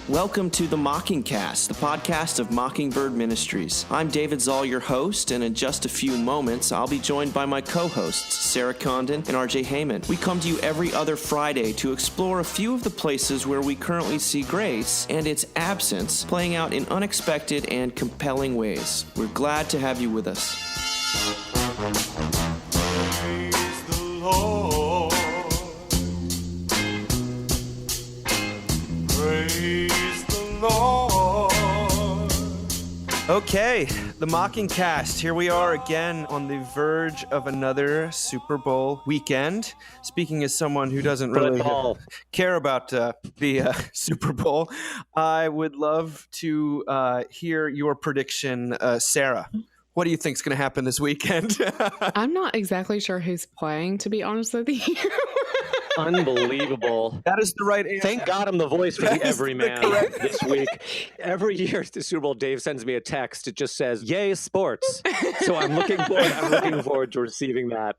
Welcome to the Mockingcast, the podcast of Mockingbird Ministries. I'm David Zoll, your host, and in just a few moments, I'll be joined by my co-hosts, Sarah Condon and RJ Heyman. We come to you every other Friday to explore a few of the places where we currently see grace and its absence playing out in unexpected and compelling ways. We're glad to have you with us. Praise the Lord. Praise the Lord. Okay, the Mockingcast. Here we are again on the verge of another Super Bowl weekend. Speaking as someone who doesn't really care about the Super Bowl, I would love to hear your prediction, Sarah. What do you think is going to happen this weekend? I'm not exactly sure who's playing, to be honest with you. Unbelievable. That is the right answer. Thank God I'm the voice for the everyman this week. Every year at the Super Bowl, Dave sends me a text. It just says, "Yay, sports." So I'm looking forward to receiving that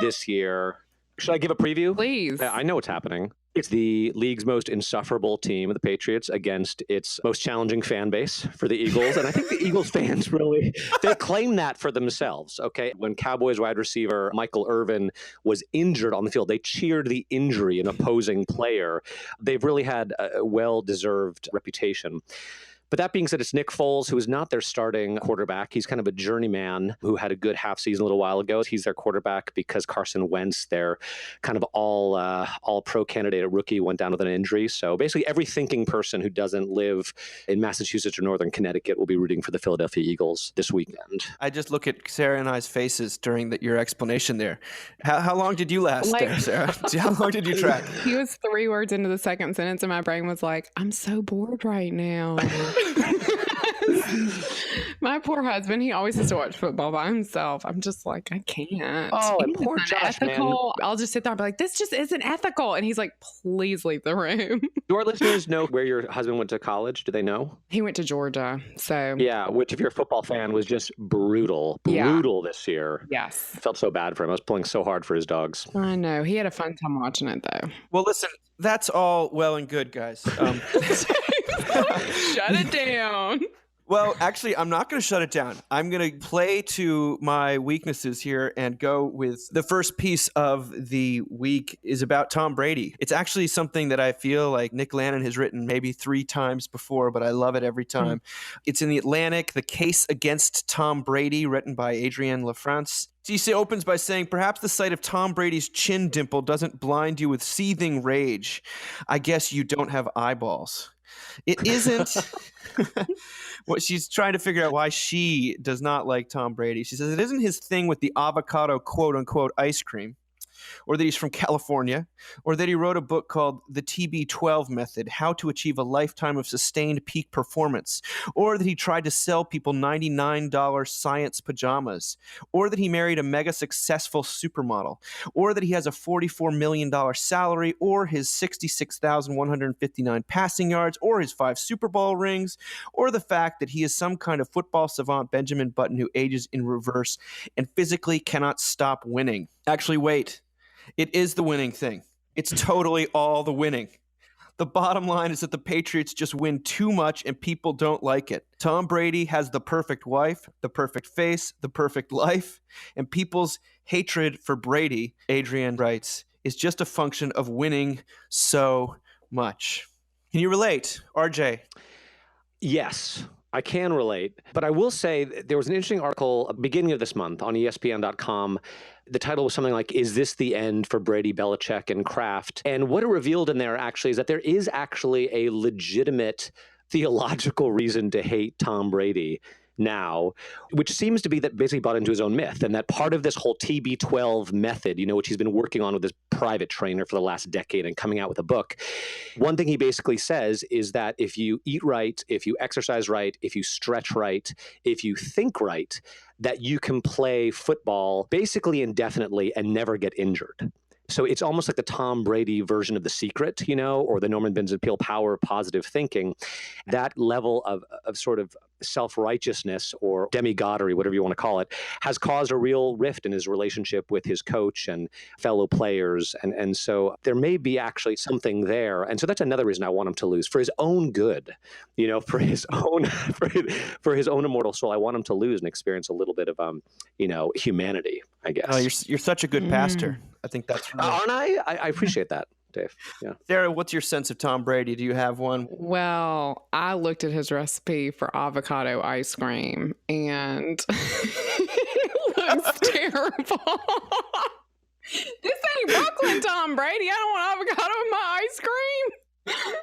this year. Should I give a preview? Please. I know what's happening. It's the league's most insufferable team, the Patriots, against its most challenging fan base for the Eagles. And I think the Eagles fans really, they claim that for themselves, okay? When Cowboys wide receiver Michael Irvin was injured on the field, they cheered the injury an opposing player. They've really had a well-deserved reputation. But that being said, it's Nick Foles, who is not their starting quarterback. He's kind of a journeyman who had a good half season a little while ago. He's their quarterback because Carson Wentz, their kind of all pro candidate at rookie, went down with an injury. So basically every thinking person who doesn't live in Massachusetts or Northern Connecticut will be rooting for the Philadelphia Eagles this weekend. I just look at Sarah and I's faces during your explanation there. How long did you last there, Sarah? How long did you track? He was 3 words into the second sentence, and my brain was like, I'm so bored right now. My poor husband, he always has to watch football by himself. I'm just like, I can't. Oh, and poor Josh, man. I'll just sit there and be like, this just isn't ethical. And he's like, please leave the room. Do our listeners know where your husband went to college? Do they know? He went to Georgia. So yeah, which if you're a football fan was just brutal this year. Yes. I felt so bad for him. I was pulling so hard for his dogs. I know. He had a fun time watching it, though. Well, listen, that's all well and good, guys. Shut it down. Well, actually, I'm not going to shut it down. I'm going to play to my weaknesses here and go with the first piece of the week is about Tom Brady. It's actually something that I feel like Nick Lannon has written maybe 3 times before, but I love it every time. It's in the Atlantic, The Case Against Tom Brady, written by Adrienne LaFrance. DC opens by saying, perhaps the sight of Tom Brady's chin dimple doesn't blind you with seething rage. I guess you don't have eyeballs. It isn't. What she's trying to figure out why she does not like Tom Brady. She says it isn't his thing with the avocado quote unquote ice cream, or that he's from California, or that he wrote a book called The TB12 Method, How to Achieve a Lifetime of Sustained Peak Performance, or that he tried to sell people $99 science pajamas, or that he married a mega successful supermodel, or that he has a $44 million salary, or his 66,159 passing yards, or his 5 Super Bowl rings, or the fact that he is some kind of football savant Benjamin Button who ages in reverse and physically cannot stop winning. Actually, wait. It is the winning thing. It's totally all the winning. The bottom line is that the Patriots just win too much and people don't like it. Tom Brady has the perfect wife, the perfect face, the perfect life, and people's hatred for Brady, Adrienne writes, is just a function of winning so much. Can you relate, RJ? Yes, I can relate. But I will say there was an interesting article beginning of this month on ESPN.com. The title was something like, "Is this the end for Brady, Belichick, and Kraft?" And what it revealed in there actually is that there is actually a legitimate theological reason to hate Tom Brady now, which seems to be that basically bought into his own myth, and that part of this whole TB12 method, which he's been working on with his private trainer for the last decade and coming out with a book. One thing he basically says is that if you eat right, if you exercise right, if you stretch right, if you think right, that you can play football basically indefinitely and never get injured. So it's almost like the Tom Brady version of The Secret, or the Norman Vincent Peale power of positive thinking. That level of sort of self-righteousness or demigodery, whatever you want to call it, has caused a real rift in his relationship with his coach and fellow players. And so there may be actually something there. And so that's another reason I want him to lose, for his own good, for his own for his own immortal soul. I want him to lose and experience a little bit of humanity, I guess. Oh, you're such a good pastor. I think that's right. Aren't I? I appreciate that, Dave. Yeah. Sarah, what's your sense of Tom Brady? Do you have one? Well, I looked at his recipe for avocado ice cream and it looks terrible. This ain't Brooklyn, Tom Brady. I don't want avocado in my ice cream.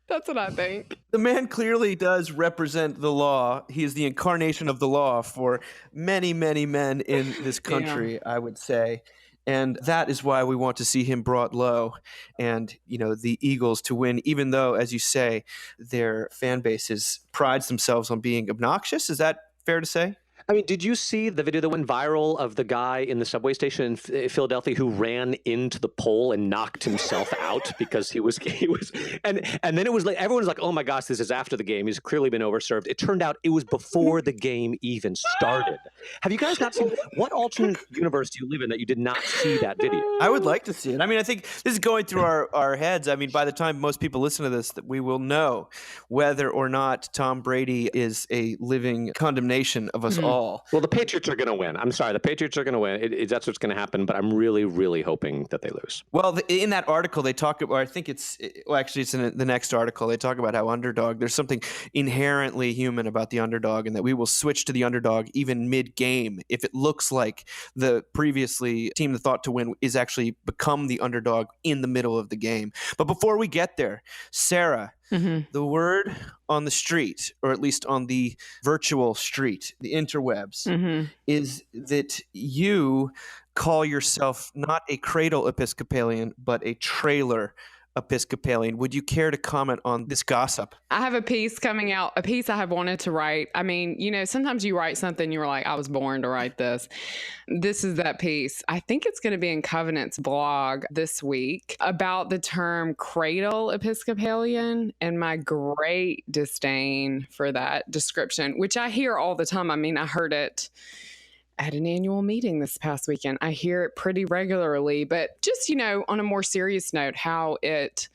That's what I think. The man clearly does represent the law. He is the incarnation of the law for many, many men in this country, I would say. And that is why we want to see him brought low and, the Eagles to win, even though, as you say, their fan bases prides themselves on being obnoxious. Is that fair to say? I mean, did you see the video that went viral of the guy in the subway station in Philadelphia who ran into the pole and knocked himself out because he was, and then it was like, everyone was like, oh my gosh, this is after the game. He's clearly been overserved. It turned out it was before the game even started. Have you guys not seen, what alternate universe do you live in that you did not see that video? I would like to see it. I mean, I think this is going through our heads. I mean, by the time most people listen to this, that we will know whether or not Tom Brady is a living condemnation of us all. Well, the Patriots are going to win. I'm sorry. The Patriots are going to win. That's what's going to happen, but I'm really, really hoping that they lose. Well, in that article, they talk about, I think it's in the next article, they talk about how there's something inherently human about the underdog and that we will switch to the underdog even mid-game if it looks like the previously team that thought to win is actually become the underdog in the middle of the game. But before we get there, Sarah, the word on the street, or at least on the virtual street, the interwebs, is that you call yourself not a cradle Episcopalian, but a trailer Episcopalian. Would you care to comment on this gossip? I have a piece coming out, a piece I have wanted to write. I mean, sometimes you write something, you're like, I was born to write this. This is that piece. I think it's going to be in Covenant's blog this week about the term cradle Episcopalian and my great disdain for that description, which I hear all the time. I mean, I heard it at an annual meeting this past weekend. I hear it pretty regularly, but just, on a more serious note, how it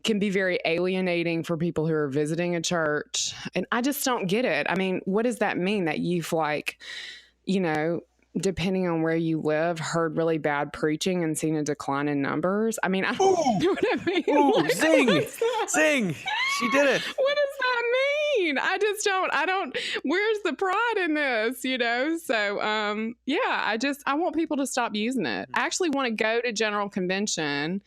can be very alienating for people who are visiting a church. And I just don't get it. I mean, what does that mean? That you've depending on where you live, heard really bad preaching and seen a decline in numbers? I mean, I don't know what I mean. Ooh, zing. She did it. What does that mean? I don't, where's the pride in this, So, I want people to stop using it. I actually want to go to General Convention,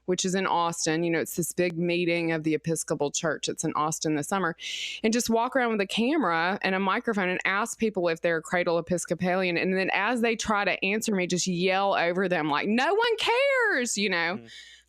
which is in Austin. It's this big meeting of the Episcopal Church. It's in Austin this summer. And just walk around with a camera and a microphone and ask people if they're cradle Episcopalian. And then as they try to answer me, just yell over them like, no one cares,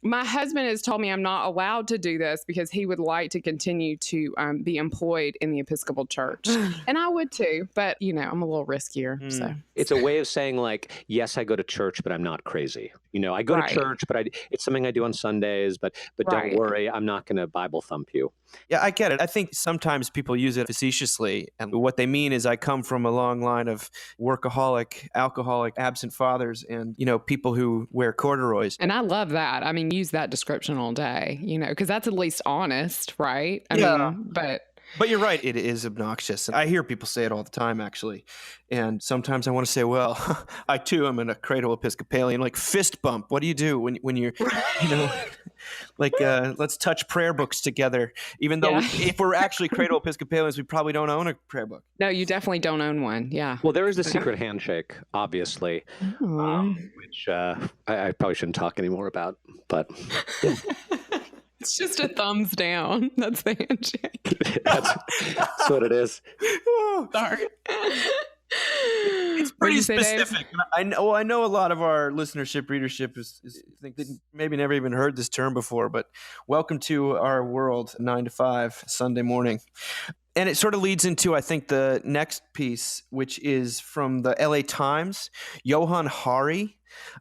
My husband has told me I'm not allowed to do this because he would like to continue to be employed in the Episcopal Church. And I would too, but, I'm a little riskier. So it's a way of saying like, yes, I go to church, but I'm not crazy. I go to church, but it's something I do on Sundays, but don't worry, I'm not going to Bible thump you. Yeah, I get it. I think sometimes people use it facetiously. And what they mean is I come from a long line of workaholic, alcoholic, absent fathers and, people who wear corduroys. And I love that. I mean, use that description all day, because that's at least honest, right? I mean, But you're right. It is obnoxious. I hear people say it all the time, actually. And sometimes I want to say, well, I too am a cradle Episcopalian, like fist bump. What do you do when you're, let's touch prayer books together, even though if we're actually cradle Episcopalians, we probably don't own a prayer book. No, you definitely don't own one. Yeah. Well, there is a secret handshake, obviously, which I probably shouldn't talk anymore about, but... It's just a thumbs down. That's the handshake. That's what it is. Sorry. It's pretty specific. I know a lot of our listenership, readership is think they maybe never even heard this term before, but welcome to our world, 9 to 5, Sunday morning. And it sort of leads into, I think, the next piece, which is from the LA Times, Johan Hari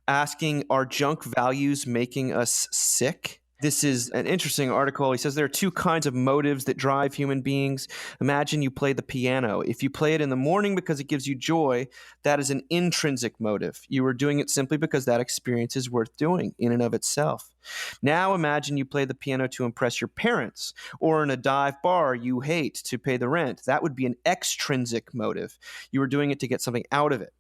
asking, are junk values making us sick? This is an interesting article. He says there are two kinds of motives that drive human beings. Imagine you play the piano. If you play it in the morning because it gives you joy, that is an intrinsic motive. You are doing it simply because that experience is worth doing in and of itself. Now imagine you play the piano to impress your parents, or in a dive bar you hate to pay the rent. That would be an extrinsic motive. You are doing it to get something out of it.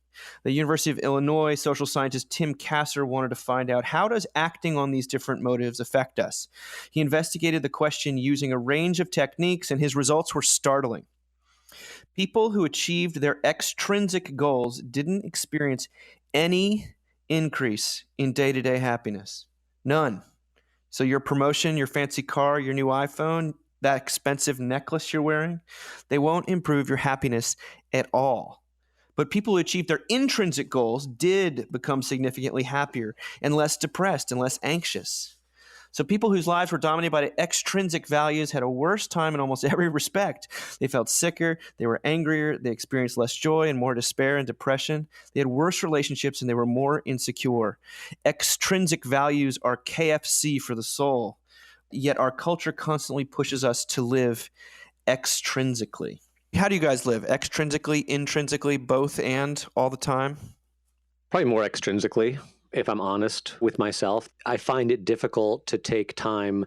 The University of Illinois social scientist Tim Kasser wanted to find out, how does acting on these different motives affect us? He investigated the question using a range of techniques, and his results were startling. People who achieved their extrinsic goals didn't experience any increase in day-to-day happiness. None. So your promotion, your fancy car, your new iPhone, that expensive necklace you're wearing, they won't improve your happiness at all. But people who achieved their intrinsic goals did become significantly happier and less depressed and less anxious. So people whose lives were dominated by extrinsic values had a worse time in almost every respect. They felt sicker, they were angrier, they experienced less joy and more despair and depression. They had worse relationships and they were more insecure. Extrinsic values are KFC for the soul, yet our culture constantly pushes us to live extrinsically. How do you guys live? Extrinsically, intrinsically, both and all the time? Probably more extrinsically, if I'm honest with myself. I find it difficult to take time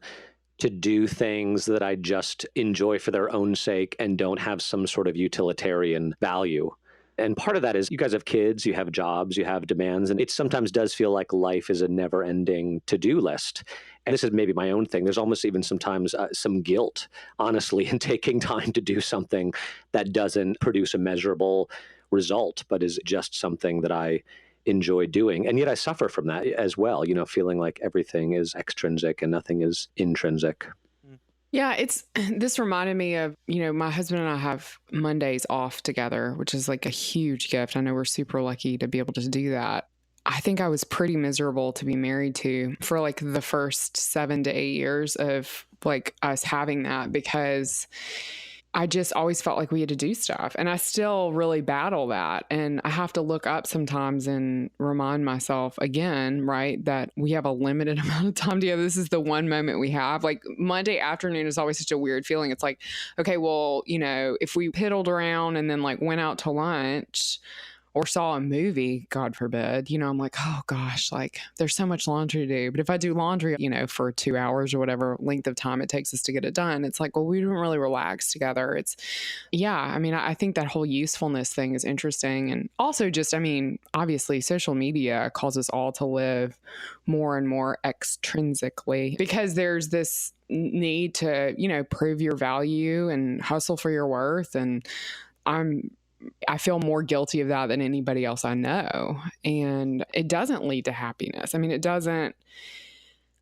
to do things that I just enjoy for their own sake and don't have some sort of utilitarian value. And part of that is you guys have kids, you have jobs, you have demands, and it sometimes does feel like life is a never-ending to-do list. And this is maybe my own thing. There's almost even sometimes some guilt, honestly, in taking time to do something that doesn't produce a measurable result, but is just something that I enjoy doing. And yet I suffer from that as well, feeling like everything is extrinsic and nothing is intrinsic. Yeah, this reminded me of, my husband and I have Mondays off together, which is like a huge gift. I know we're super lucky to be able to do that. I think I was pretty miserable to be married to for like the first 7 to 8 years of like us having that, because I just always felt like we had to do stuff. And I still really battle that. And I have to look up sometimes and remind myself again, right, that we have a limited amount of time together. This is the one moment we have. Like Monday afternoon is always such a weird feeling. It's like, okay, well, if we piddled around and then like went out to lunch or saw a movie, God forbid, I'm like, oh gosh, like there's so much laundry to do. But if I do laundry, for 2 hours or whatever length of time it takes us to get it done, it's like, well, we didn't really relax together. I think that whole usefulness thing is interesting. And also just, obviously social media calls us all to live more and more extrinsically, because there's this need to, prove your value and hustle for your worth. And I feel more guilty of that than anybody else I know. And it doesn't lead to happiness. It doesn't.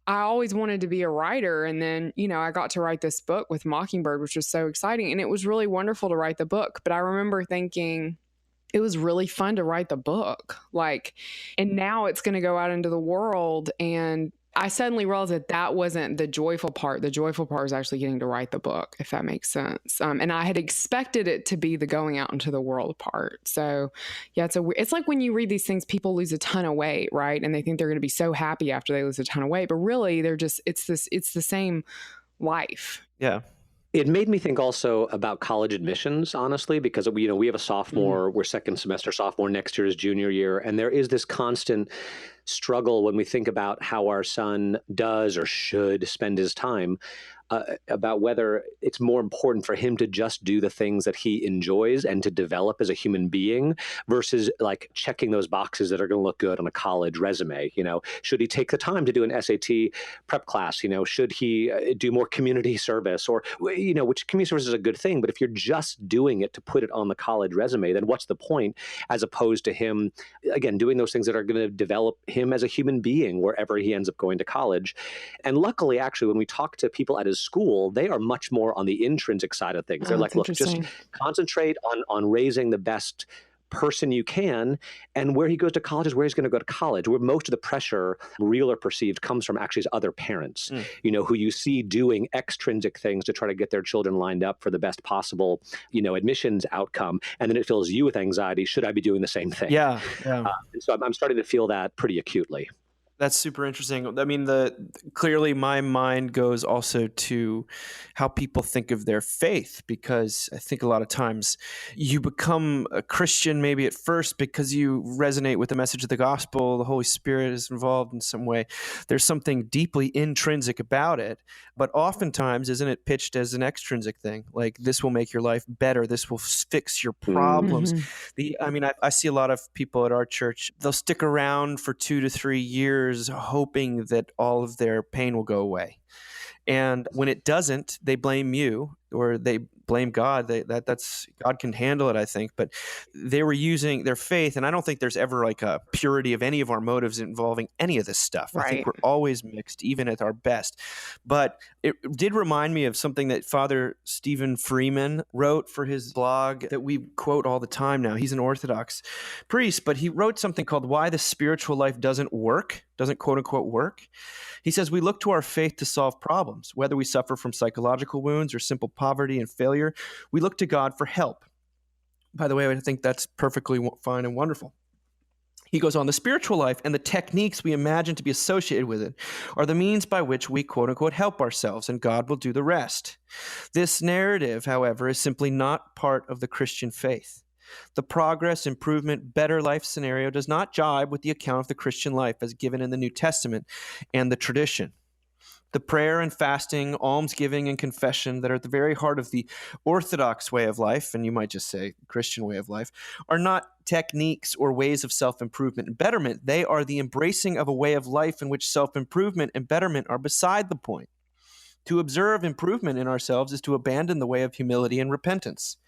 I always wanted to be a writer. And then, I got to write this book with Mockingbird, which was so exciting. And it was really wonderful to write the book. But I remember thinking it was really fun to write the book. And now it's going to go out into the world. And I suddenly realized that wasn't the joyful part. The joyful part is actually getting to write the book, if that makes sense. And I had expected it to be the going out into the world part. So yeah, it's like when you read these things, people lose a ton of weight, right? And they think they're going to be so happy after they lose a ton of weight, but really it's the same life. Yeah. It made me think also about college admissions, honestly, because we have a sophomore, we're second semester sophomore, next year is junior year. And there is this constant struggle when we think about how our son does or should spend his time, about whether it's more important for him to just do the things that he enjoys and to develop as a human being versus like checking those boxes that are going to look good on a college resume. Should he take the time to do an SAT prep class? Should he do more community service, or, which community service is a good thing. But if you're just doing it to put it on the college resume, then what's the point, as opposed to him, again, doing those things that are going to develop him as a human being wherever he ends up going to college. And luckily, actually, when we talk to people at his school, they are much more on the intrinsic side of things. They're like, look, just concentrate on raising the best person you can, and where he goes to college is where he's going to go to college, where most of the pressure, real or perceived, comes from actually his other parents, who you see doing extrinsic things to try to get their children lined up for the best possible, admissions outcome. And then it fills you with anxiety. Should I be doing the same thing? Yeah. So I'm starting to feel that pretty acutely. That's super interesting. I mean, clearly my mind goes also to how people think of their faith, because I think a lot of times you become a Christian maybe at first because you resonate with the message of the gospel. The Holy Spirit is involved in some way. There's something deeply intrinsic about it, but oftentimes isn't it pitched as an extrinsic thing? Like, this will make your life better. This will fix your problems. I see a lot of people at our church, they'll stick around for 2 to 3 years hoping that all of their pain will go away. And when it doesn't, they blame you or they blame God. That's God can handle it, I think. But they were using their faith, and I don't think there's ever like a purity of any of our motives involving any of this stuff. I think Right. we're always mixed, even at our best. But it did remind me of something that Father Stephen Freeman wrote for his blog that we quote all the time now. He's an Orthodox priest, but he wrote something called Why the Spiritual Life Doesn't quote unquote work. He says, we look to our faith to solve problems, whether we suffer from psychological wounds or simple poverty and failure. We look to God for help. By the way, I think that's perfectly fine and wonderful. He goes on, the spiritual life and the techniques we imagine to be associated with it are the means by which we quote unquote help ourselves, and God will do the rest. This narrative, however, is simply not part of the Christian faith. The progress, improvement, better life scenario does not jibe with the account of the Christian life as given in the New Testament and the tradition. The prayer and fasting, almsgiving and confession that are at the very heart of the Orthodox way of life, and you might just say Christian way of life, are not techniques or ways of self-improvement and betterment. They are the embracing of a way of life in which self-improvement and betterment are beside the point. To observe improvement in ourselves is to abandon the way of humility and repentance.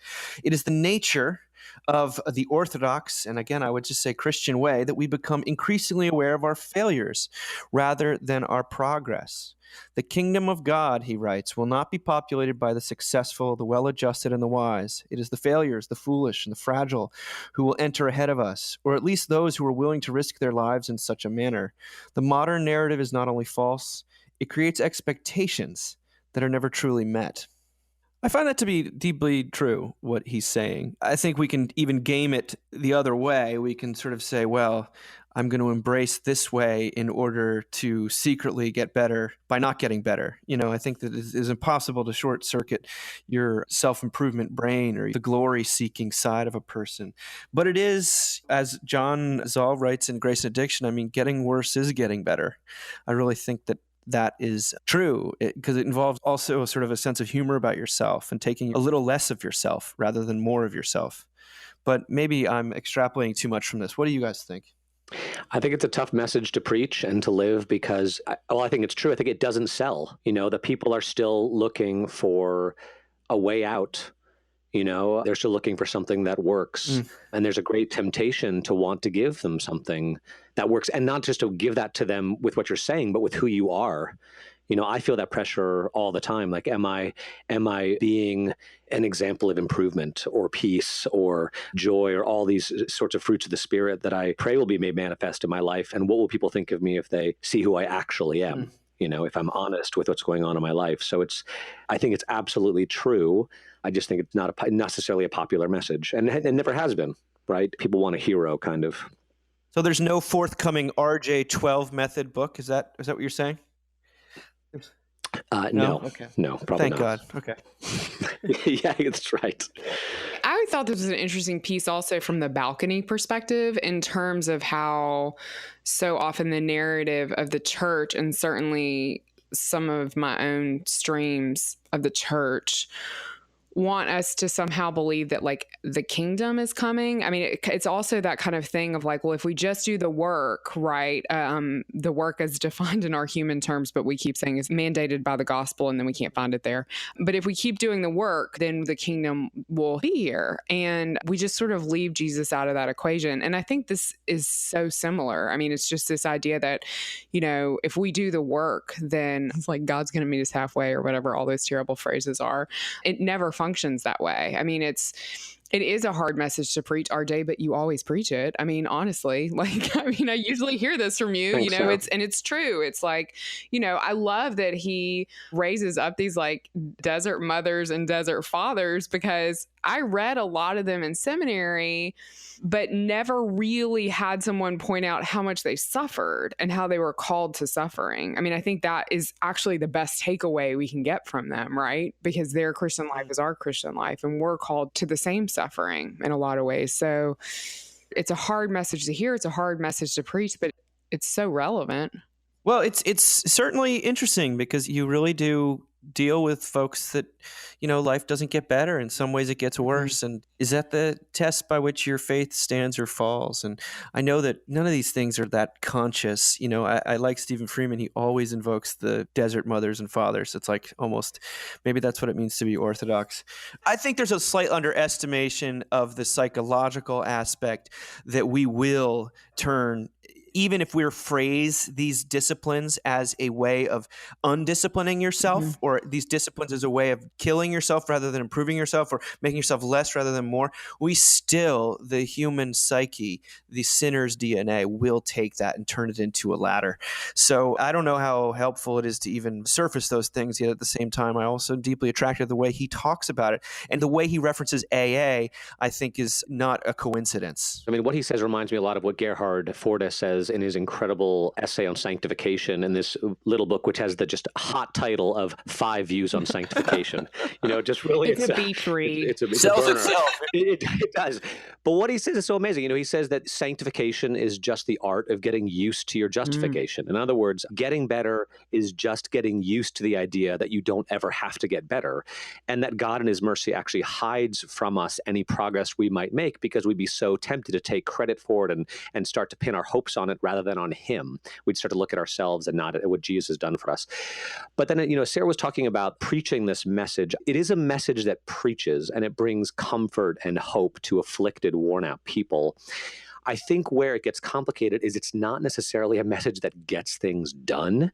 It is the nature of the Orthodox, and again, I would just say Christian way, that we become increasingly aware of our failures rather than our progress. The kingdom of God, he writes, will not be populated by the successful, the well-adjusted, and the wise. It is the failures, the foolish, and the fragile who will enter ahead of us, or at least those who are willing to risk their lives in such a manner. The modern narrative is not only false, it creates expectations that are never truly met. I find that to be deeply true, what he's saying. I think we can even game it the other way. We can sort of say, well, I'm going to embrace this way in order to secretly get better by not getting better. I think that it is impossible to short circuit your self-improvement brain or the glory-seeking side of a person. But it is, as John Zoll writes in Grace and Addiction, getting worse is getting better. I really think that is true, because it involves also a sort of a sense of humor about yourself and taking a little less of yourself rather than more of yourself. But maybe I'm extrapolating too much from this. What do you guys think? I think it's a tough message to preach and to live because, I think it's true. I think it doesn't sell. The people are still looking for a way out. They're still looking for something that works. And there's a great temptation to want to give them something that works, and not just to give that to them with what you're saying, but with who you are. I feel that pressure all the time. Like, am I being an example of improvement or peace or joy or all these sorts of fruits of the Spirit that I pray will be made manifest in my life? And what will people think of me if they see who I actually am? If I'm honest with what's going on in my life. So I think it's absolutely true. I just think it's not necessarily a popular message, and it never has been, right? People want a hero, kind of. So there's no forthcoming RJ12 method book. Is that what you're saying? No. Okay. No, probably Thank not. God. Okay. Yeah, that's right. I thought this was an interesting piece also from the balcony perspective, in terms of how so often the narrative of the church, and certainly some of my own streams of the church, want us to somehow believe that like the kingdom is coming. It's also that kind of thing of like, well, if we just do the work, right? The work is defined in our human terms, but we keep saying it's mandated by the gospel, and then we can't find it there. But if we keep doing the work, then the kingdom will be here. And we just sort of leave Jesus out of that equation. And I think this is so similar. It's just this idea that, if we do the work, then it's like God's going to meet us halfway, or whatever all those terrible phrases are. It never functions that way. It is a hard message to preach, RJ, but you always preach it. I mean, honestly, I usually hear this from you, Thanks, Sarah. it's true. It's like, I love that he raises up these like desert mothers and desert fathers, because I read a lot of them in seminary, but never really had someone point out how much they suffered and how they were called to suffering. I mean, I think that is actually the best takeaway we can get from them, right? Because their Christian life is our Christian life, and we're called to the same suffering in a lot of ways. So it's a hard message to hear. It's a hard message to preach, but it's so relevant. Well, it's certainly interesting because you really do deal with folks that, life doesn't get better. In some ways it gets worse. And is that the test by which your faith stands or falls? And I know that none of these things are that conscious. I like Stephen Freeman. He always invokes the desert mothers and fathers. It's like almost, maybe that's what it means to be Orthodox. I think there's a slight underestimation of the psychological aspect that we will turn, even if we phrase these disciplines as a way of undisciplining yourself, or these disciplines as a way of killing yourself rather than improving yourself, or making yourself less rather than more, we still, the human psyche, the sinner's DNA, will take that and turn it into a ladder. So I don't know how helpful it is to even surface those things, yet at the same time, I also deeply attracted the way he talks about it. And the way he references AA, I think, is not a coincidence. I mean, what he says reminds me a lot of what Gerhard Forda says in his incredible essay on sanctification in this little book, which has the just hot title of 5 Views on Sanctification. Just really, it's a beach read. It's a Sells burner. itself. It does. But what he says is so amazing. He says that sanctification is just the art of getting used to your justification. In other words, getting better is just getting used to the idea that you don't ever have to get better, and that God in his mercy actually hides from us any progress we might make, because we'd be so tempted to take credit for it and start to pin our hopes on it rather than on him. We'd start to look at ourselves and not at what Jesus has done for us. But then, Sarah was talking about preaching this message. It is a message that preaches, and it brings comfort and hope to afflicted, worn out people. I think where it gets complicated is it's not necessarily a message that gets things done,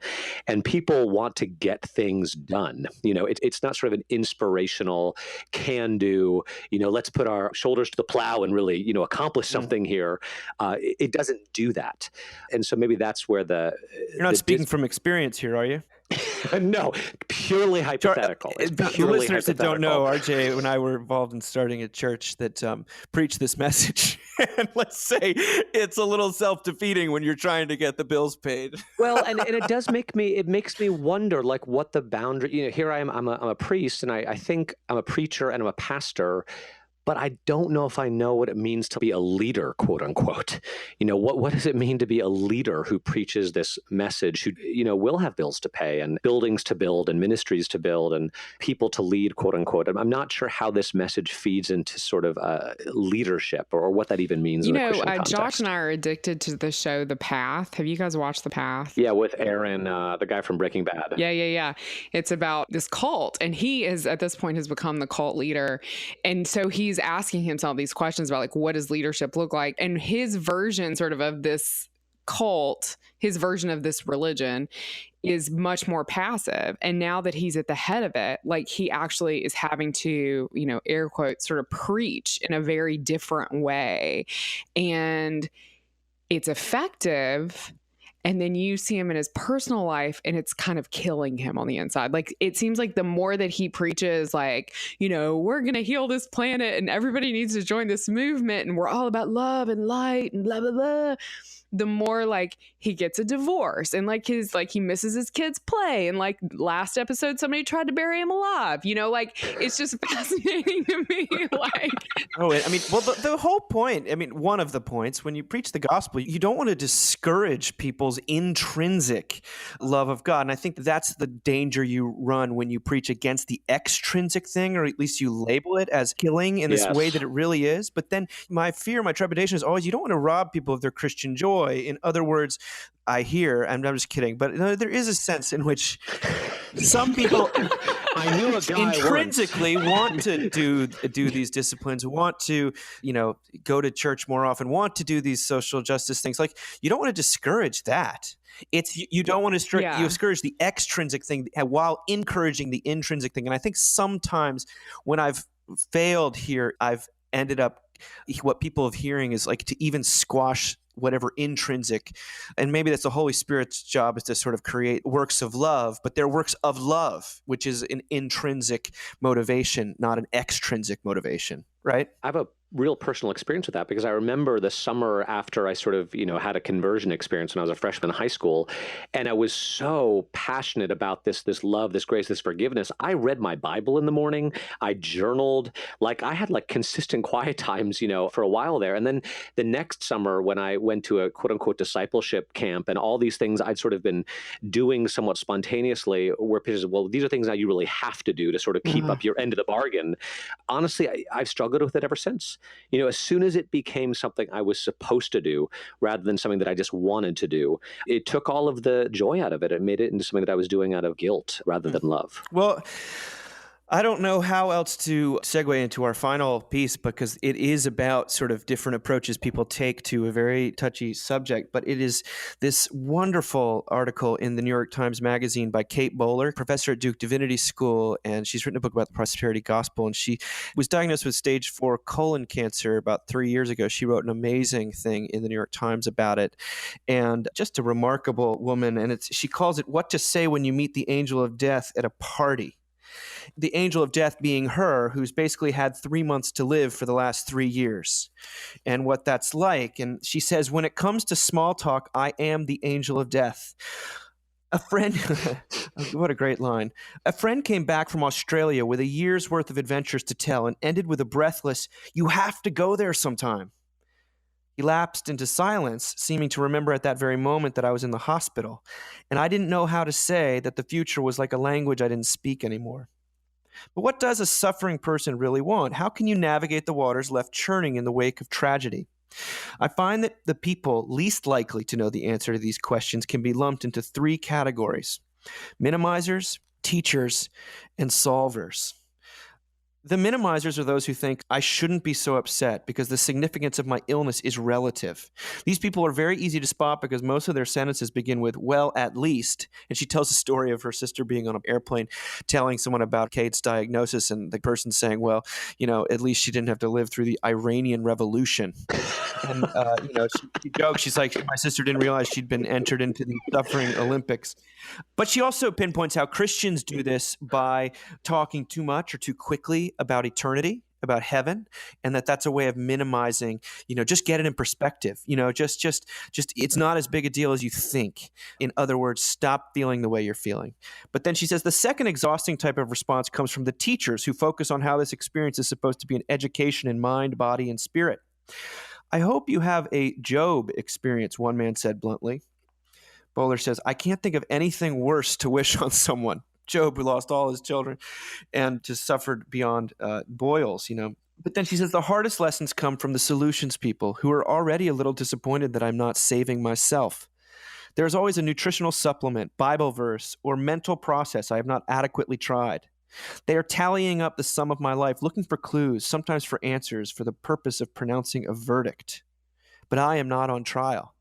and people want to get things done. It's not sort of an inspirational, can-do, let's put our shoulders to the plow and really, accomplish something here. It doesn't do that. And so maybe that's where You're not speaking from experience here, are you? No, purely hypothetical. It's The purely listeners that don't hypothetical. know, RJ and I were involved in starting a church that preached this message. And let's say it's a little self-defeating when you're trying to get the bills paid. Well, and it makes me wonder, like, what the boundary, here I am, I'm a priest, and I think I'm a preacher and I'm a pastor, but I don't know if I know what it means to be a leader, quote unquote. What does it mean to be a leader who preaches this message, who, will have bills to pay and buildings to build and ministries to build and people to lead, quote unquote. I'm not sure how this message feeds into sort of leadership or what that even means in the Christian context. Josh and I are addicted to the show The Path. Have you guys watched The Path? Yeah, with Aaron, the guy from Breaking Bad. Yeah. It's about this cult, and he is, at this point, has become the cult leader. And so he's asking himself these questions about, like, what does leadership look like? And his version sort of this cult, his version of this religion is much more passive. And now that he's at the head of it, like, he actually is having to, air quotes, sort of preach in a very different way. And it's effective. And then you see him in his personal life, and it's kind of killing him on the inside. Like, it seems like the more that he preaches, like, we're going to heal this planet and everybody needs to join this movement and we're all about love and light and blah, blah, blah, the more, like, he gets a divorce and, like, he misses his kids' play. And, like, last episode, somebody tried to bury him alive. It's just fascinating to me. Like, the whole point, one of the points when you preach the gospel, you don't want to discourage people's intrinsic love of God. And I think that's the danger you run when you preach against the extrinsic thing, or at least you label it as killing in this way that it really is. But then my trepidation is always, you don't want to rob people of their Christian joy. In other words, I hear, and I'm just kidding, but there is a sense in which some people I knew a guy intrinsically want to do these disciplines, want to, go to church more often, want to do these social justice things. Like, you don't want to discourage that. You don't want to you discourage the extrinsic thing while encouraging the intrinsic thing. And I think sometimes when I've failed here, I've ended up, what people are hearing is like to even squash whatever intrinsic, and maybe that's the Holy Spirit's job, is to sort of create works of love, but they're works of love, which is an intrinsic motivation, not an extrinsic motivation, right? I have a real personal experience with that because I remember the summer after I sort of, had a conversion experience when I was a freshman in high school, and I was so passionate about this love, this grace, this forgiveness. I read my Bible in the morning. I journaled. Like I had like consistent quiet times, for a while there. And then the next summer when I went to a quote unquote discipleship camp and all these things I'd sort of been doing somewhat spontaneously were pitches, well, these are things that you really have to do to sort of keep up your end of the bargain. Honestly, I've struggled with it ever since. As soon as it became something I was supposed to do rather than something that I just wanted to do, it took all of the joy out of it. It made it into something that I was doing out of guilt rather than love. Well, I don't know how else to segue into our final piece, because it is about sort of different approaches people take to a very touchy subject. But it is this wonderful article in the New York Times Magazine by Kate Bowler, professor at Duke Divinity School, and she's written a book about the prosperity gospel. And she was diagnosed with stage 4 colon cancer about 3 years ago. She wrote an amazing thing in the New York Times about it, and just a remarkable woman. And she calls it "What to Say When You Meet the Angel of Death at a Party." The angel of death being her, who's basically had 3 months to live for the last 3 years, and what that's like. And she says, "When it comes to small talk, I am the angel of death." A friend, what a great line. A friend came back from Australia with a year's worth of adventures to tell and ended with a breathless, "You have to go there sometime." He lapsed into silence, seeming to remember at that very moment that I was in the hospital, and I didn't know how to say that the future was like a language I didn't speak anymore. But what does a suffering person really want? How can you navigate the waters left churning in the wake of tragedy? I find that the people least likely to know the answer to these questions can be lumped into 3 categories: minimizers, teachers, and solvers. The minimizers are those who think I shouldn't be so upset because the significance of my illness is relative. These people are very easy to spot because most of their sentences begin with, "well, at least." And she tells a story of her sister being on an airplane telling someone about Kate's diagnosis, and the person saying, "well, at least she didn't have to live through the Iranian Revolution." And, she jokes. She's like, "My sister didn't realize she'd been entered into the suffering Olympics." But she also pinpoints how Christians do this by talking too much or too quickly about eternity, about heaven, and that's a way of minimizing, just get it in perspective, just it's not as big a deal as you think. In other words, stop feeling the way you're feeling. But then she says the second exhausting type of response comes from the teachers who focus on how this experience is supposed to be an education in mind, body, and spirit. "I hope you have a Job experience," one man said bluntly. Bowler says, "I can't think of anything worse to wish on someone." Job, who lost all his children and just suffered beyond boils, But then she says, "The hardest lessons come from the solutions people who are already a little disappointed that I'm not saving myself. There's always a nutritional supplement, Bible verse, or mental process I have not adequately tried. They are tallying up the sum of my life, looking for clues, sometimes for answers, for the purpose of pronouncing a verdict. But I am not on trial."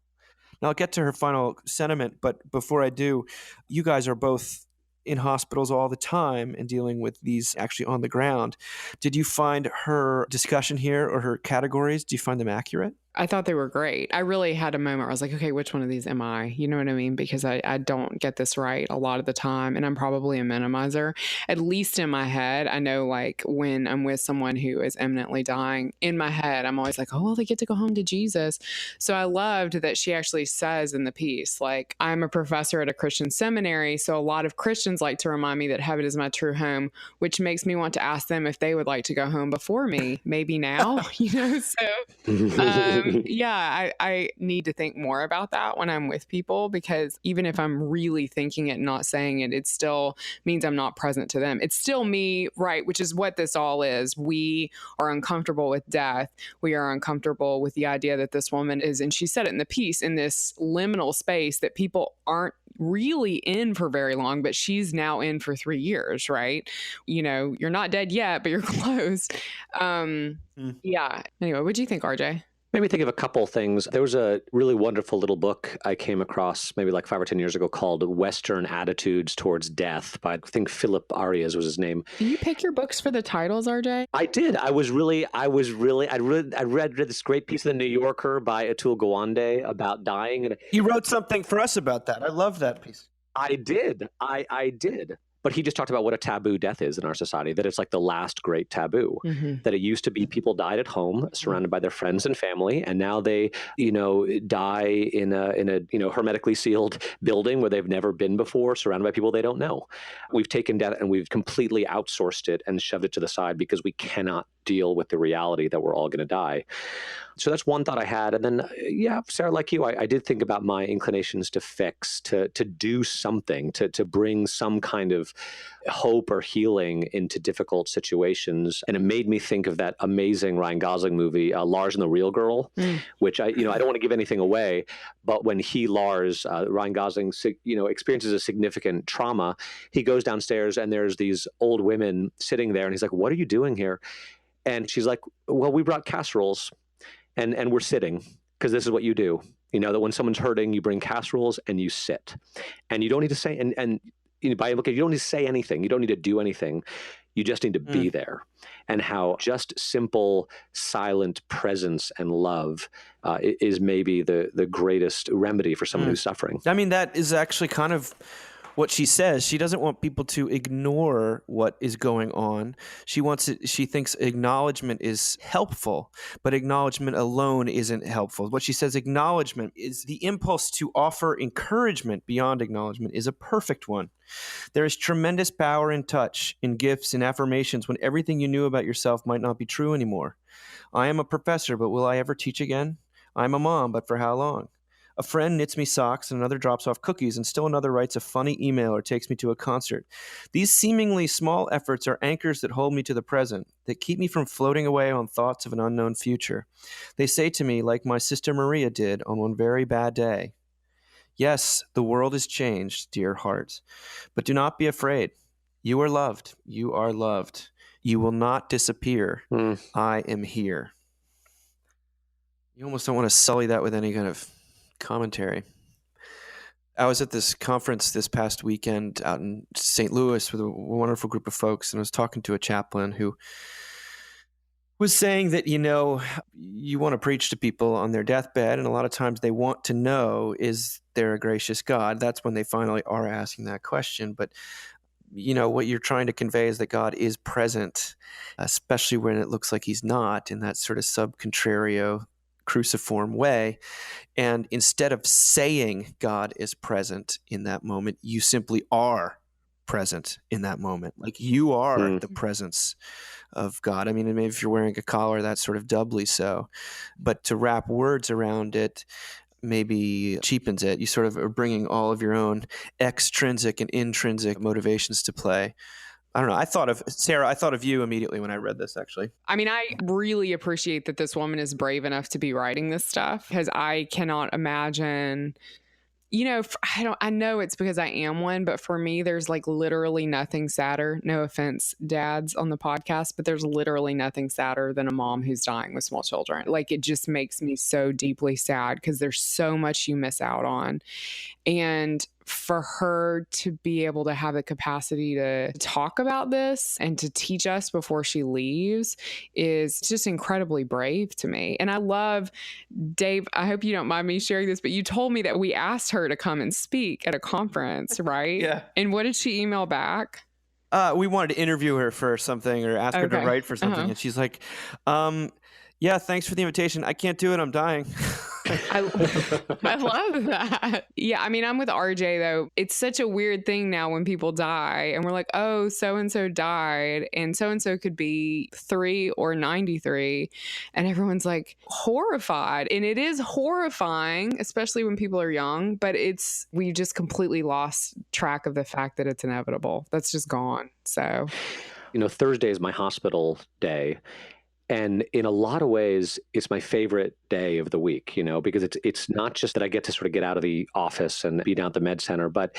Now, I'll get to her final sentiment, but before I do, you guys are both in hospitals all the time and dealing with these actually on the ground. Did you find her discussion here or her categories, do you find them accurate? I thought they were great. I really had a moment where I was like, okay, which one of these am I? You know what I mean? Because I don't get this right a lot of the time. And I'm probably a minimizer, at least in my head. I know, like, when I'm with someone who is imminently dying, in my head, I'm always like, oh, well, they get to go home to Jesus. So I loved that she actually says in the piece, like, I'm a professor at a Christian seminary. So a lot of Christians like to remind me that heaven is my true home, which makes me want to ask them if they would like to go home before me, maybe now, So, yeah, I need to think more about that when I'm with people, because even if I'm really thinking it and not saying it, it still means I'm not present to them. It's still me, right? Which is what this all is. We are uncomfortable with death. We are uncomfortable with the idea that this woman is, and she said it in the piece, in this liminal space that people aren't really in for very long, but she's now in for 3 years, right? You're not dead yet, but you're close. Yeah. Anyway, what do you think, RJ? Made me think of a couple things. There was a really wonderful little book I came across maybe like 5 or 10 years ago called Western Attitudes Towards Death by, I think, Philip Arias was his name. Do you pick your books for the titles, RJ? I did. I read this great piece of the New Yorker by Atul Gawande about dying. And You wrote something for us about that. I love that piece. I did. I did. But he just talked about what a taboo death is in our society, that it's like the last great taboo, that it used to be people died at home surrounded by their friends and family. And now they, die in a hermetically sealed building where they've never been before, surrounded by people they don't know. We've taken death and we've completely outsourced it and shoved it to the side because we cannot deal with the reality that we're all going to die. So that's one thought I had. And then, Sarah, like you, I did think about my inclinations to fix, to do something, to bring some kind of hope or healing into difficult situations. And it made me think of that amazing Ryan Gosling movie, Lars and the Real Girl, which I don't want to give anything away, but when Lars, Ryan Gosling, experiences a significant trauma, he goes downstairs and there's these old women sitting there and he's like, "What are you doing here?" And she's like, "Well, we brought casseroles. And we're sitting because this is what you do. That when someone's hurting, you bring casseroles and you sit. And you don't need to say, and by implication, you don't need to say anything. You don't need to do anything. You just need to be there." And how just simple, silent presence and love is maybe the greatest remedy for someone who's suffering. I mean, that is actually kind of what she says. She doesn't want people to ignore what is going on. She thinks acknowledgement is helpful, but acknowledgement alone isn't helpful. What she says, acknowledgement is the impulse to offer encouragement beyond acknowledgement is a perfect one. There is tremendous power in touch, in gifts, in affirmations when everything you knew about yourself might not be true anymore. I am a professor, but will I ever teach again? I'm a mom, but for how long? A friend knits me socks and another drops off cookies and still another writes a funny email or takes me to a concert. These seemingly small efforts are anchors that hold me to the present, that keep me from floating away on thoughts of an unknown future. They say to me, like my sister Maria did on one very bad day, "Yes, the world has changed, dear heart, but do not be afraid. You are loved. You are loved. You will not disappear. I am here." You almost don't want to sully that with any kind of commentary. I was at this conference this past weekend out in St. Louis with a wonderful group of folks, and I was talking to a chaplain who was saying that, you want to preach to people on their deathbed, and a lot of times they want to know, is there a gracious God? That's when they finally are asking that question. But, what you're trying to convey is that God is present, especially when it looks like he's not, in that sort of sub contrario cruciform way. And instead of saying God is present in that moment, you simply are present in that moment. Like you are the presence of God. I mean, maybe if you're wearing a collar, that's sort of doubly so. But to wrap words around it maybe cheapens it. You sort of are bringing all of your own extrinsic and intrinsic motivations to play. I don't know. I thought of you immediately when I read this, actually. I mean, I really appreciate that this woman is brave enough to be writing this stuff, because I cannot imagine, I know it's because I am one, but for me, there's like literally nothing sadder. No offense, dads on the podcast, but there's literally nothing sadder than a mom who's dying with small children. Like, it just makes me so deeply sad because there's so much you miss out on. And for her to be able to have the capacity to talk about this and to teach us before she leaves is just incredibly brave to me. And I love, Dave, I hope you don't mind me sharing this, but you told me that we asked her to come and speak at a conference, right? Yeah. And what did she email back? We wanted to interview her for something or ask her to write for something. And she's like, yeah, thanks for the invitation. I can't do it. I'm dying. I love that. Yeah, I mean, I'm with RJ, though. It's such a weird thing now when people die and we're like, oh, so-and-so died, and so-and-so could be 3 or 93. And everyone's like horrified. And it is horrifying, especially when people are young, but we just completely lost track of the fact that it's inevitable. That's just gone. So, Thursday is my hospital day. And in a lot of ways, it's my favorite day of the week, because it's not just that I get to sort of get out of the office and be down at the med center, but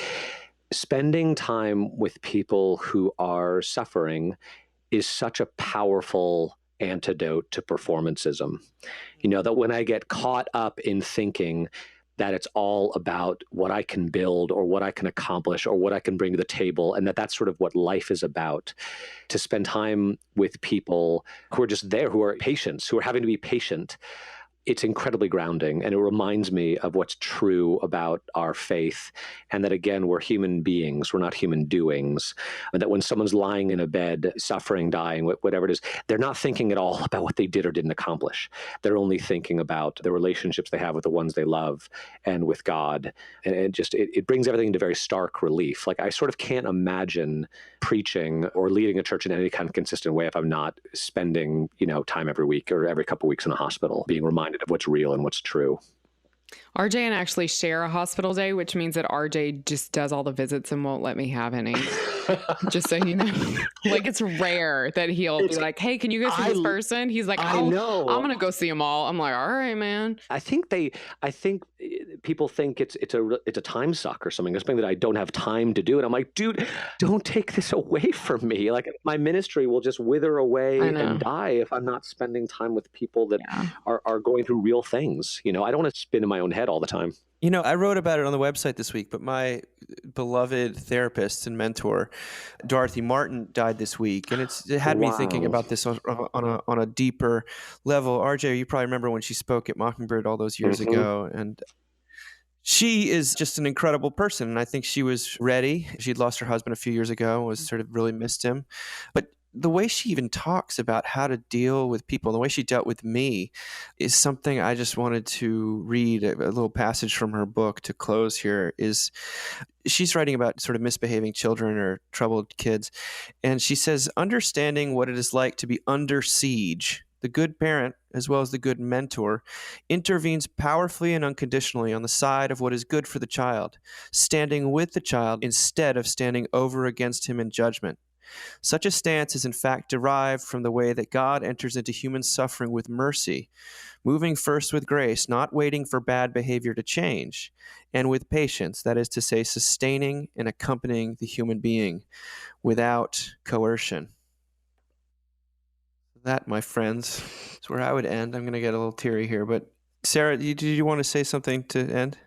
spending time with people who are suffering is such a powerful antidote to performancism. You know, that when I get caught up in thinking that it's all about what I can build or what I can accomplish or what I can bring to the table, and that's sort of what life is about, to spend time with people who are just there, who are patients, who are having to be patient, it's incredibly grounding, and it reminds me of what's true about our faith, and that, again, we're human beings, we're not human doings, and that when someone's lying in a bed, suffering, dying, whatever it is, they're not thinking at all about what they did or didn't accomplish. They're only thinking about the relationships they have with the ones they love and with God, and it brings everything into very stark relief. Like, I sort of can't imagine preaching or leading a church in any kind of consistent way if I'm not spending, time every week or every couple of weeks in a hospital, being reminded of what's real and what's true. RJ and I actually share a hospital day, which means that RJ just does all the visits and won't let me have any. Just so you know. Like, it's rare that he'll be like, hey, can you go see this person? He's like, I know. I'm going to go see them all. I'm like, all right, man. I think people think it's a time suck or something. It's something that I don't have time to do. And I'm like, dude, don't take this away from me. Like, my ministry will just wither away and die if I'm not spending time with people that are going through real things. I don't want to spin in my own head all the time. I wrote about it on the website this week, but my beloved therapist and mentor, Dorothy Martin, died this week. And it had me thinking about this on a deeper level. RJ, you probably remember when she spoke at Mockingbird all those years ago. And she is just an incredible person. And I think she was ready. She'd lost her husband a few years ago, was sort of really missed him. But the way she even talks about how to deal with people, the way she dealt with me, is something I just wanted to read. A little passage from her book to close here is, she's writing about sort of misbehaving children or troubled kids. And she says, understanding what it is like to be under siege, the good parent, as well as the good mentor, intervenes powerfully and unconditionally on the side of what is good for the child, standing with the child instead of standing over against him in judgment. Such a stance is in fact derived from the way that God enters into human suffering with mercy, moving first with grace, not waiting for bad behavior to change, and with patience, that is to say, sustaining and accompanying the human being without coercion. That, my friends, is where I would end. I'm going to get a little teary here, but Sarah, did you want to say something to end?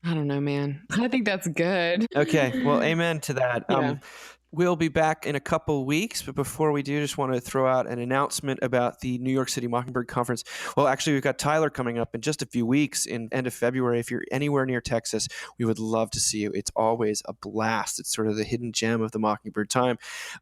I don't know, man. I think that's good. Okay, well, amen to that. Yeah. We'll be back in a couple weeks, but before we do, just want to throw out an announcement about the New York City Mockingbird Conference. Well, actually, we've got Tyler coming up in just a few weeks in end of February. If you're anywhere near Texas, we would love to see you. It's always a blast. It's sort of the hidden gem of the Mockingbird time.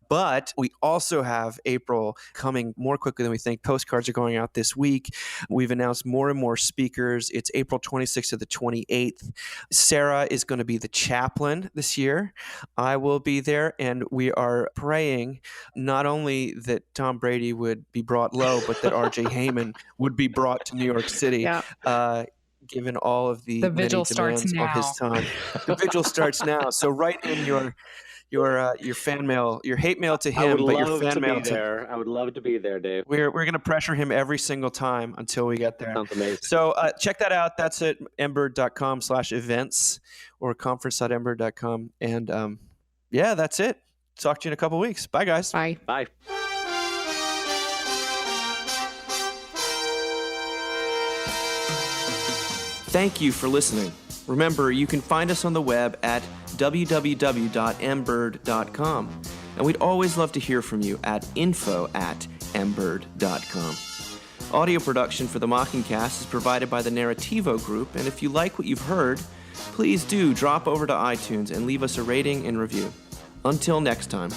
But we also have April coming more quickly than we think. Postcards are going out this week. We've announced more and more speakers. It's April 26th to the 28th. Sarah is going to be the chaplain this year. I will be there, and we are praying not only that Tom Brady would be brought low, but that R.J. Heyman would be brought to New York City, given all of the vigil many demands of his time. The vigil starts now. So write in your fan mail, your hate mail to him, but your fan mail to there. I would love to be there, Dave. We're going to pressure him every single time until we get there. Sounds amazing. So check that out. That's at mbird.com/events or conference.mbird.com. And yeah, that's it. Talk to you in a couple weeks. Bye, guys. Bye. Bye. Thank you for listening. Remember, you can find us on the web at www.mbird.com. And we'd always love to hear from you at info@mbird.com. Audio production for the Mockingcast is provided by the Narrativo Group. And if you like what you've heard, please do drop over to iTunes and leave us a rating and review. Until next time.